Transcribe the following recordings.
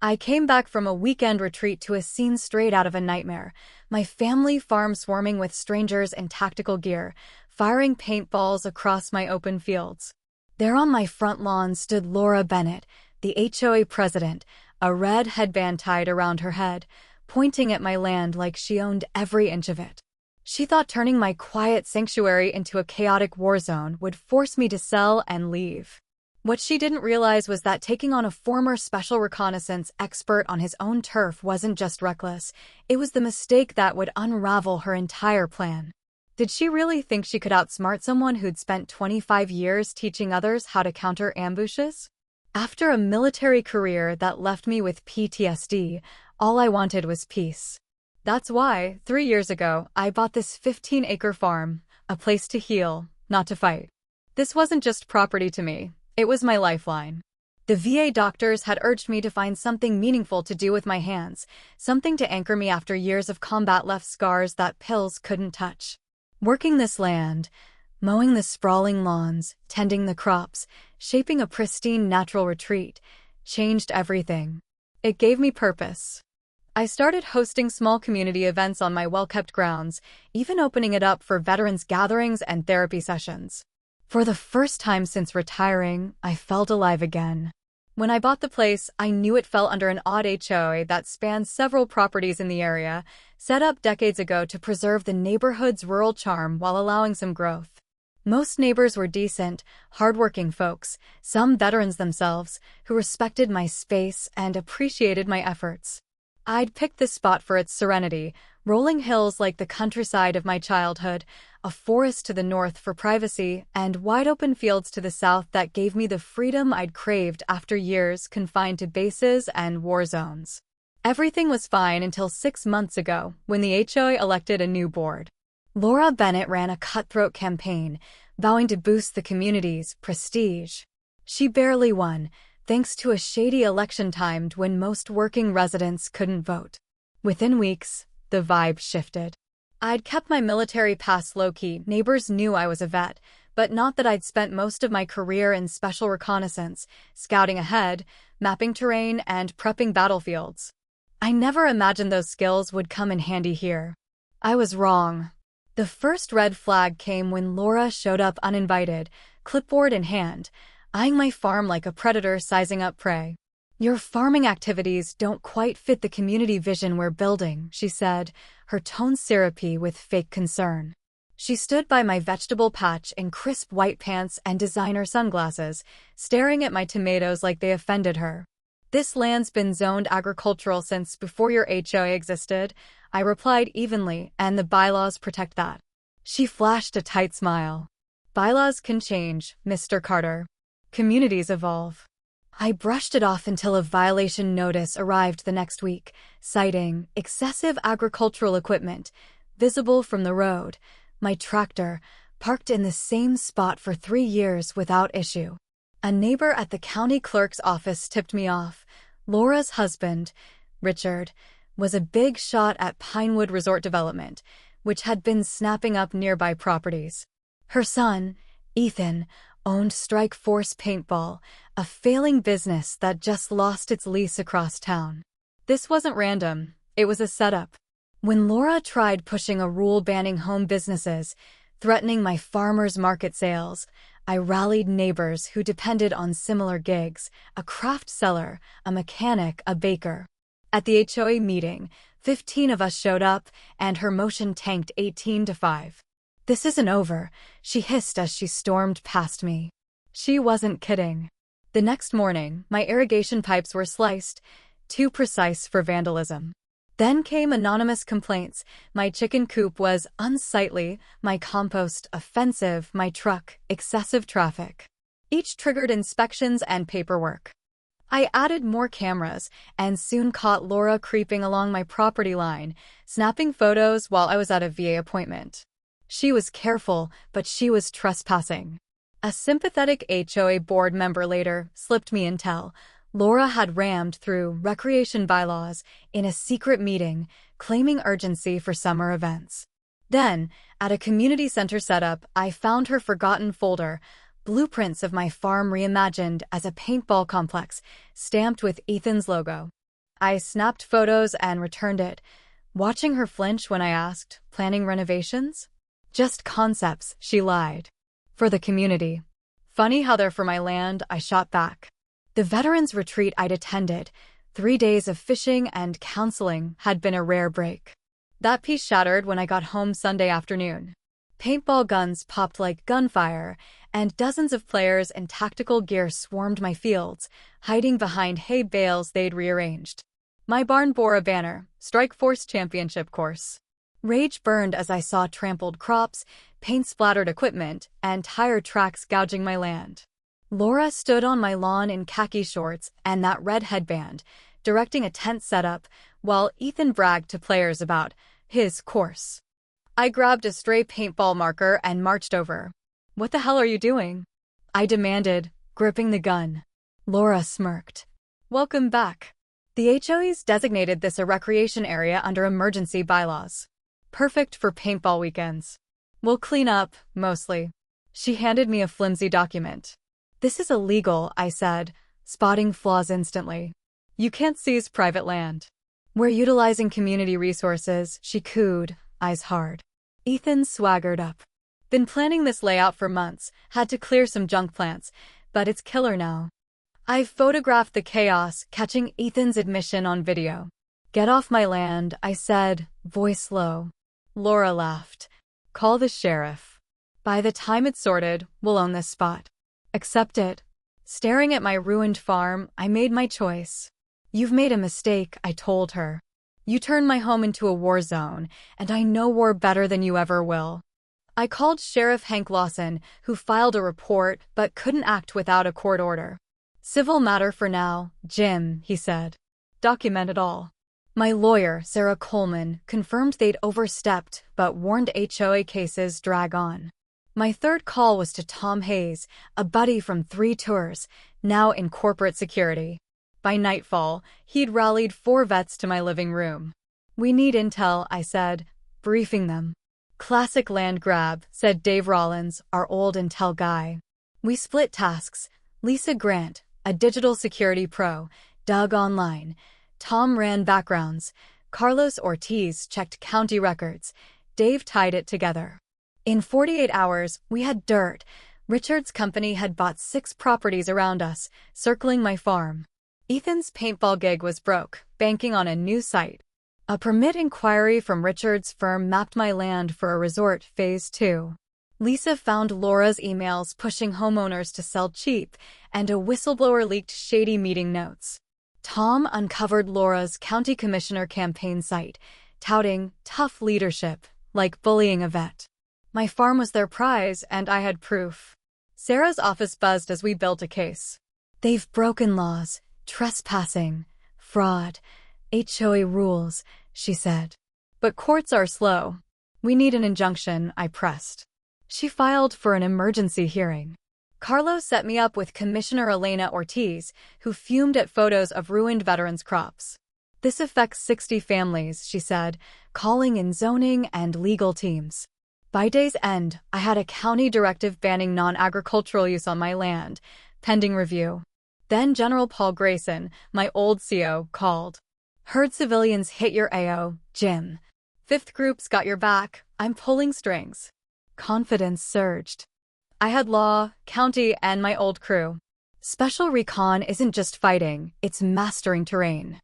I came back from a weekend retreat to a scene straight out of a nightmare. My family farm swarming with strangers in tactical gear, firing paintballs across my open fields. There on my front lawn stood Laura Bennett, the HOA president, a red headband tied around her head, pointing at my land like she owned every inch of it. She thought turning my quiet sanctuary into a chaotic war zone would force me to sell and leave. What she didn't realize was that taking on a former special reconnaissance expert on his own turf wasn't just reckless, it was the mistake that would unravel her entire plan. Did she really think she could outsmart someone who'd spent 25 years teaching others how to counter ambushes? After a military career that left me with PTSD, all I wanted was peace. That's why, 3 years ago, I bought this 15-acre farm, a place to heal, not to fight. This wasn't just property to me. It was my lifeline. The VA doctors had urged me to find something meaningful to do with my hands, something to anchor me after years of combat left scars that pills couldn't touch. Working this land, mowing the sprawling lawns, tending the crops, shaping a pristine natural retreat, changed everything. It gave me purpose. I started hosting small community events on my well-kept grounds, even opening it up for veterans gatherings and therapy sessions. For the first time since retiring, I felt alive again. When I bought the place, I knew it fell under an odd HOA that spanned several properties in the area, set up decades ago to preserve the neighborhood's rural charm while allowing some growth. Most neighbors were decent, hardworking folks, some veterans themselves, who respected my space and appreciated my efforts. I'd picked this spot for its serenity, rolling hills like the countryside of my childhood, a forest to the north for privacy, and wide-open fields to the south that gave me the freedom I'd craved after years confined to bases and war zones. Everything was fine until 6 months ago, when the HOA elected a new board. Laura Bennett ran a cutthroat campaign, vowing to boost the community's prestige. She barely won, thanks to a shady election timed when most working residents couldn't vote. Within weeks, the vibe shifted. I'd kept my military past low-key. Neighbors knew I was a vet, but not that I'd spent most of my career in special reconnaissance, scouting ahead, mapping terrain, and prepping battlefields. I never imagined those skills would come in handy here. I was wrong. The first red flag came when Laura showed up uninvited, clipboard in hand, eyeing my farm like a predator sizing up prey. "Your farming activities don't quite fit the community vision we're building," she said, her tone syrupy with fake concern. She stood by my vegetable patch in crisp white pants and designer sunglasses, staring at my tomatoes like they offended her. "This land's been zoned agricultural since before your HOA existed," I replied evenly, "and the bylaws protect that." She flashed a tight smile. "Bylaws can change, Mr. Carter. Communities evolve." I brushed it off until a violation notice arrived the next week, citing excessive agricultural equipment, visible from the road, my tractor, parked in the same spot for 3 years without issue. A neighbor at the county clerk's office tipped me off. Laura's husband, Richard, was a big shot at Pinewood Resort Development, which had been snapping up nearby properties. Her son, Ethan, owned Strike Force Paintball, a failing business that just lost its lease across town. This wasn't random, it was a setup. When Laura tried pushing a rule banning home businesses, threatening my farmers market sales, I rallied neighbors who depended on similar gigs, a craft seller, a mechanic, a baker. At the HOA meeting, 15 of us showed up, and her motion tanked 18-5. "This isn't over," she hissed as she stormed past me. She wasn't kidding. The next morning, my irrigation pipes were sliced, too precise for vandalism. Then came anonymous complaints. My chicken coop was unsightly, my compost offensive, my truck excessive traffic. Each triggered inspections and paperwork. I added more cameras and soon caught Laura creeping along my property line, snapping photos while I was at a VA appointment. She was careful, but she was trespassing. A sympathetic HOA board member later slipped me intel. Laura had rammed through recreation bylaws in a secret meeting, claiming urgency for summer events. Then, at a community center setup, I found her forgotten folder, blueprints of my farm reimagined as a paintball complex, stamped with Ethan's logo. I snapped photos and returned it, watching her flinch when I asked, "Planning renovations?" "Just concepts," she lied. "For the community." "Funny how they're for my land," I shot back. The veterans retreat I'd attended, 3 days of fishing and counseling, had been a rare break. That peace shattered when I got home Sunday afternoon. Paintball guns popped like gunfire, and dozens of players in tactical gear swarmed my fields, hiding behind hay bales they'd rearranged. My barn bore a banner, "Strike Force Championship Course." Rage burned as I saw trampled crops, paint-splattered equipment, and tire tracks gouging my land. Laura stood on my lawn in khaki shorts and that red headband, directing a tent setup, while Ethan bragged to players about his course. I grabbed a stray paintball marker and marched over. "What the hell are you doing?" I demanded, gripping the gun. Laura smirked. "Welcome back." The HOAs designated this a recreation area under emergency bylaws. Perfect for paintball weekends. "We'll clean up, mostly." She handed me a flimsy document. "This is illegal," I said, spotting flaws instantly. "You can't seize private land." "We're utilizing community resources," she cooed, eyes hard. Ethan swaggered up. "Been planning this layout for months, had to clear some junk plants, but it's killer now." I've photographed the chaos, catching Ethan's admission on video. "Get off my land," I said, voice low. Laura laughed. "Call the sheriff. By the time it's sorted, we'll own this spot." "Accept it." Staring at my ruined farm, I made my choice. "You've made a mistake," I told her. "You turned my home into a war zone, and I know war better than you ever will." I called Sheriff Hank Lawson, who filed a report but couldn't act without a court order. "Civil matter for now, Jim," he said. "Document it all." My lawyer, Sarah Coleman, confirmed they'd overstepped but warned HOA cases drag on. My third call was to Tom Hayes, a buddy from 3 tours, now in corporate security. By nightfall, he'd rallied 4 vets to my living room. "We need intel," I said, briefing them. "Classic land grab," said Dave Rollins, our old intel guy. We split tasks. Lisa Grant, a digital security pro, dug online. Tom ran backgrounds. Carlos Ortiz checked county records. Dave tied it together. In 48 hours, we had dirt. Richard's company had bought 6 properties around us, circling my farm. Ethan's paintball gig was broke, banking on a new site. A permit inquiry from Richard's firm mapped my land for a resort phase 2. Lisa found Laura's emails pushing homeowners to sell cheap, and a whistleblower leaked shady meeting notes. Tom uncovered Laura's county commissioner campaign site, touting tough leadership, like bullying a vet. My farm was their prize, and I had proof. Sarah's office buzzed as we built a case. "They've broken laws, trespassing, fraud, HOA rules," she said. "But courts are slow. We need an injunction," I pressed. She filed for an emergency hearing. Carlos set me up with Commissioner Elena Ortiz, who fumed at photos of ruined veterans' crops. "This affects 60 families," she said, calling in zoning and legal teams. By day's end, I had a county directive banning non-agricultural use on my land, pending review. Then General Paul Grayson, my old CO, called. "Heard civilians hit your AO, Jim. 5th Group's got your back. I'm pulling strings." Confidence surged. I had law, county, and my old crew. Special Recon isn't just fighting, it's mastering terrain.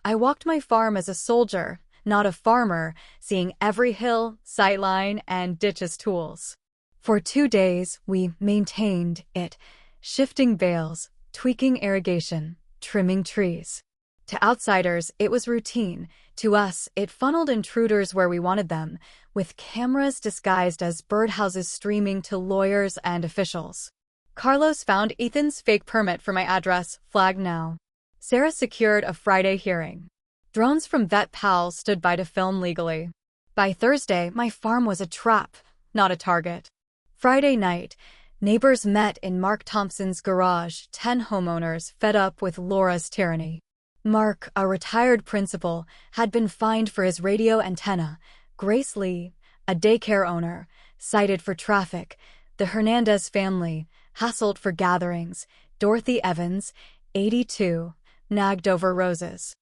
I walked my farm as a soldier, not a farmer, seeing every hill, sightline, and ditch as tools. For 2 days, we maintained it, shifting bales, tweaking irrigation, trimming trees. To outsiders, it was routine. To us, it funneled intruders where we wanted them, with cameras disguised as birdhouses streaming to lawyers and officials. Carlos found Ethan's fake permit for my address, flagged now. Sarah secured a Friday hearing. Drones from Vet Pals stood by to film legally. By Thursday, my farm was a trap, not a target. Friday night, neighbors met in Mark Thompson's garage, 10 homeowners fed up with Laura's tyranny. Mark, a retired principal, had been fined for his radio antenna. Grace Lee, a daycare owner, cited for traffic. The Hernandez family, hassled for gatherings. Dorothy Evans, 82, nagged over roses.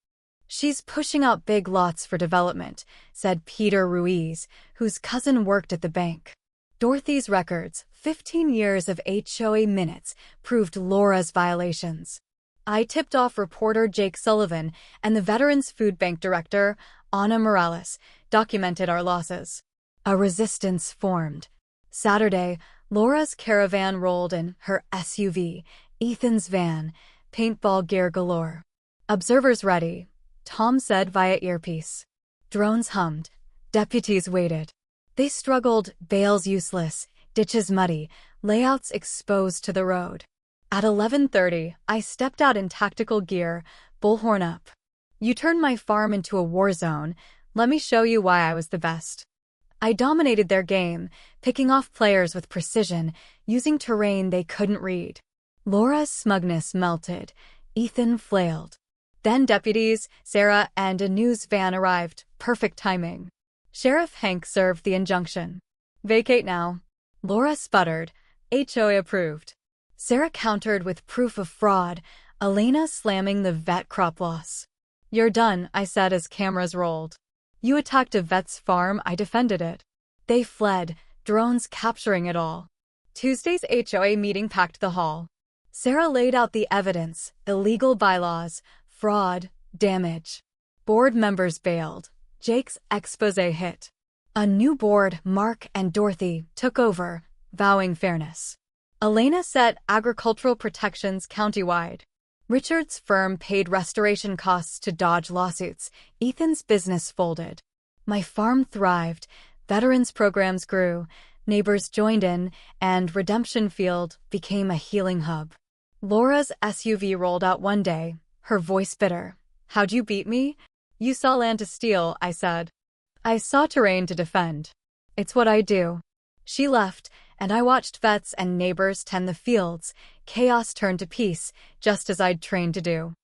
She's pushing out big lots for development, said Peter Ruiz, whose cousin worked at the bank. Dorothy's records, 15 years of HOA minutes, proved Laura's violations. I tipped off reporter Jake Sullivan, and the Veterans Food Bank director, Ana Morales, documented our losses. A resistance formed. Saturday, Laura's caravan rolled in, her SUV, Ethan's van, paintball gear galore. Observers ready, Tom said via earpiece. Drones hummed. Deputies waited. They struggled, bales useless, ditches muddy, layouts exposed to the road. At 11:30, I stepped out in tactical gear, bullhorn up. You turned my farm into a war zone. Let me show you why I was the best. I dominated their game, picking off players with precision, using terrain they couldn't read. Laura's smugness melted. Ethan flailed. Then deputies, Sarah, and a news van arrived. Perfect timing. Sheriff Hank served the injunction. Vacate now. Laura sputtered. HOA approved. Sarah countered with proof of fraud, Elena slamming the vet crop loss. You're done, I said as cameras rolled. You attacked a vet's farm, I defended it. They fled, drones capturing it all. Tuesday's HOA meeting packed the hall. Sarah laid out the evidence, illegal bylaws, fraud, damage. Board members bailed. Jake's exposé hit. A new board, Mark and Dorothy, took over, vowing fairness. Elena set agricultural protections countywide. Richard's firm paid restoration costs to dodge lawsuits. Ethan's business folded. My farm thrived. Veterans programs grew. Neighbors joined in, and Redemption Field became a healing hub. Laura's SUV rolled out one day, her voice bitter. How'd you beat me? You saw land to steal, I said. I saw terrain to defend. It's what I do. She left, and I watched vets and neighbors tend the fields. Chaos turned to peace, just as I'd trained to do.